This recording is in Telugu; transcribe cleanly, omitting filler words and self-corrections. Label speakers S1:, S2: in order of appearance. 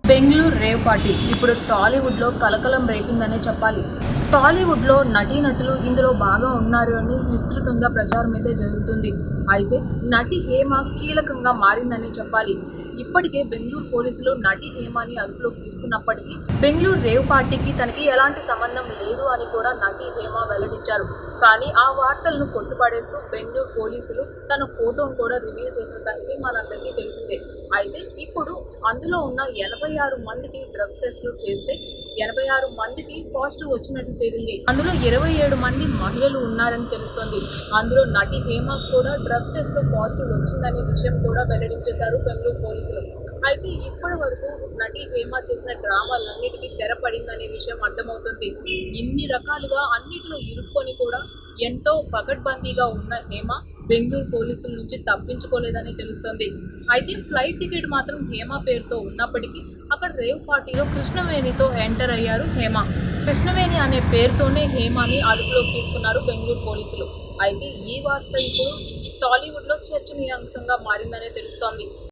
S1: బెంగళూరు రేవ్ పార్టీ ఇప్పుడు టాలీవుడ్లో కలకలం రేపిందనే చెప్పాలి. టాలీవుడ్లో నటీనటులు ఇందులో బాగా ఉన్నారు అని విస్తృతంగా ప్రచారం అయితే జరుగుతుంది. అయితే నటి హేమ కీలకంగా మారిందనే చెప్పాలి. ఇప్పటికే బెంగళూరు పోలీసులు నటి హేమని అదుపులోకి తీసుకున్నప్పటికీ బెంగళూరు రేవ్ పార్టీకి తనకి ఎలాంటి సంబంధం లేదు అని కూడా నటి హేమ వెల్లడించారు. కానీ ఆ వార్తలను కొట్టుపడేస్తూ బెంగళూరు పోలీసులు తన ఫోటోను కూడా రివీల్ చేసిన సంగతి మనందరికీ తెలిసిందే. అయితే ఇప్పుడు అందులో ఉన్న 86 మందికి డ్రగ్ టెస్టులు చేస్తే 86 మందికి పాజిటివ్ వచ్చినట్టు తేలింది. అందులో 27 మంది మహిళలు ఉన్నారని తెలుస్తోంది. అందులో నటి హేమ కూడా డ్రగ్ టెస్ట్ లో పాజిటివ్ వచ్చిందనే విషయం కూడా వెల్లడించేశారు బెంగళూరు పోలీసులు. అయితే ఇప్పటి వరకు నటి హేమ చేసిన డ్రామాలన్నిటికీ తెరపడిందనే విషయం అర్థమవుతుంది. ఇన్ని రకాలుగా అన్నిటిలో ఇరుక్కొని కూడా ఎంతో పకడ్బందీగా ఉన్న హేమ బెంగళూరు పోలీసుల నుంచి తప్పించుకోలేదని తెలుస్తోంది. అయితే ఫ్లైట్ టికెట్ మాత్రం హేమ పేరుతో ఉన్నప్పటికీ అక్కడ రేవ్ పార్టీలో కృష్ణవేణితో ఎంటర్ అయ్యారు హేమ. కృష్ణవేణి అనే పేరుతోనే హేమని అదుపులోకి తీసుకున్నారు బెంగళూరు పోలీసులు. అయితే ఈ వార్త ఇప్పుడు టాలీవుడ్లో చర్చనీయాంశంగా మారిందనే తెలుస్తోంది.